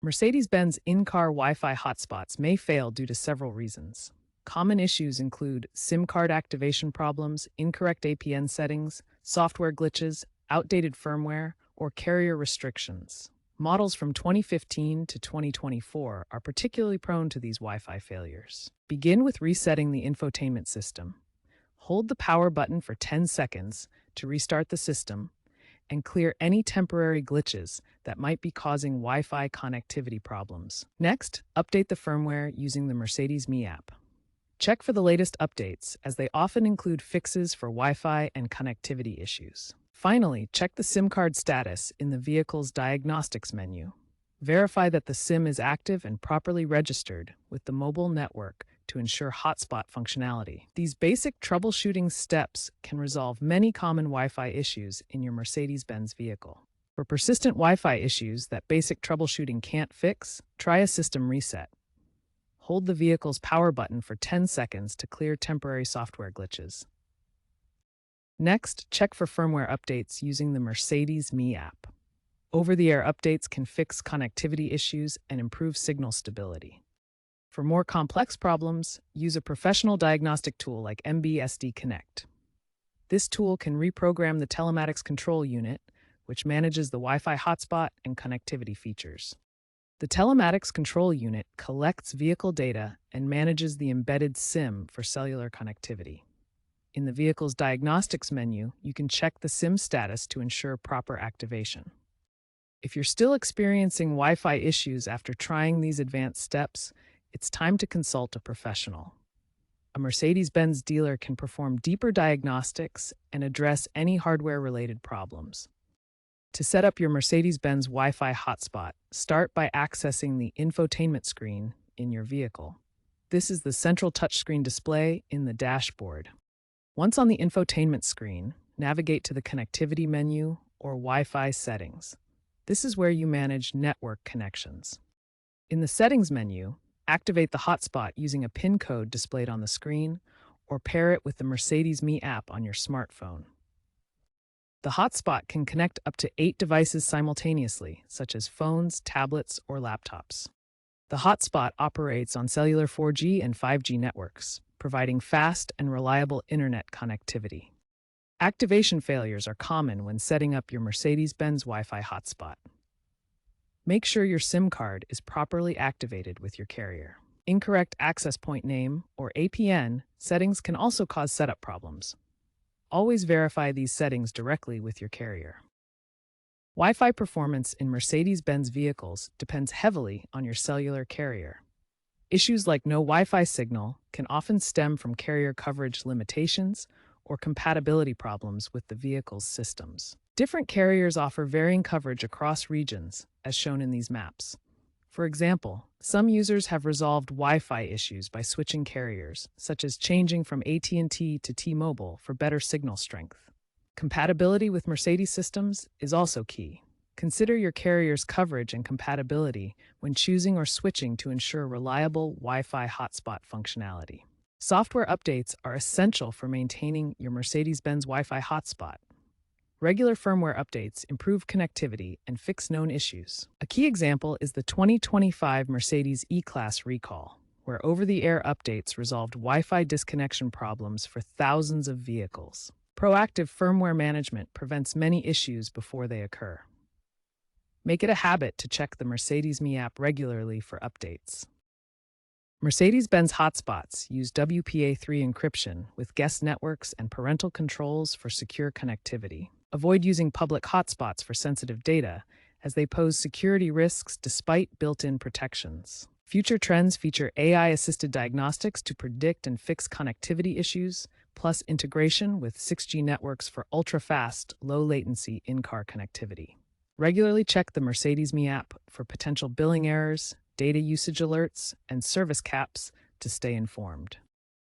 Mercedes-Benz in-car Wi-Fi hotspots may fail due to several reasons. Common issues include SIM card activation problems, incorrect APN settings, software glitches, outdated firmware, or carrier restrictions. Models from 2015 to 2024 are particularly prone to these Wi-Fi failures. Begin with resetting the infotainment system. Hold the power button for 10 seconds to restart the system and clear any temporary glitches that might be causing Wi-Fi connectivity problems. Next, update the firmware using the Mercedes-Me app. Check for the latest updates, as they often include fixes for Wi-Fi and connectivity issues. Finally, check the SIM card status in the vehicle's diagnostics menu. Verify that the SIM is active and properly registered with the mobile network to ensure hotspot functionality. These basic troubleshooting steps can resolve many common Wi-Fi issues in your Mercedes-Benz vehicle. For persistent Wi-Fi issues that basic troubleshooting can't fix, try a system reset. Hold the vehicle's power button for 10 seconds to clear temporary software glitches. Next, check for firmware updates using the Mercedes-Me app. Over-the-air updates can fix connectivity issues and improve signal stability. For more complex problems, use a professional diagnostic tool like MBSD Connect. This tool can reprogram the telematics control unit, which manages the Wi-Fi hotspot and connectivity features. The telematics control unit collects vehicle data and manages the embedded SIM for cellular connectivity. In the vehicle's diagnostics menu, you can check the SIM status to ensure proper activation. If you're still experiencing Wi-Fi issues after trying these advanced steps, it's time to consult a professional. A Mercedes-Benz dealer can perform deeper diagnostics and address any hardware-related problems. To set up your Mercedes-Benz Wi-Fi hotspot, start by accessing the infotainment screen in your vehicle. This is the central touchscreen display in the dashboard. Once on the infotainment screen, navigate to the connectivity menu or Wi-Fi settings. This is where you manage network connections. In the settings menu, activate the hotspot using a PIN code displayed on the screen, or pair it with the Mercedes-Me app on your smartphone. The hotspot can connect up to 8 devices simultaneously, such as phones, tablets, or laptops. The hotspot operates on cellular 4G and 5G networks, providing fast and reliable internet connectivity. Activation failures are common when setting up your Mercedes-Benz Wi-Fi hotspot. Make sure your SIM card is properly activated with your carrier. Incorrect access point name, or APN, settings can also cause setup problems. Always verify these settings directly with your carrier. Wi-Fi performance in Mercedes-Benz vehicles depends heavily on your cellular carrier. Issues like no Wi-Fi signal can often stem from carrier coverage limitations or compatibility problems with the vehicle's systems. Different carriers offer varying coverage across regions, as shown in these maps. For example, some users have resolved Wi-Fi issues by switching carriers, such as changing from AT&T to T-Mobile for better signal strength. Compatibility with Mercedes systems is also key. Consider your carrier's coverage and compatibility when choosing or switching to ensure reliable Wi-Fi hotspot functionality. Software updates are essential for maintaining your Mercedes-Benz Wi-Fi hotspot. Regular firmware updates improve connectivity and fix known issues. A key example is the 2025 Mercedes E-Class recall, where over-the-air updates resolved Wi-Fi disconnection problems for thousands of vehicles. Proactive firmware management prevents many issues before they occur. Make it a habit to check the Mercedes-Me app regularly for updates. Mercedes-Benz hotspots use WPA3 encryption with guest networks and parental controls for secure connectivity. Avoid using public hotspots for sensitive data, as they pose security risks despite built-in protections. Future trends feature AI-assisted diagnostics to predict and fix connectivity issues, plus integration with 6G networks for ultra-fast, low-latency in-car connectivity. Regularly check the Mercedes-Me app for potential billing errors, data usage alerts, and service caps to stay informed.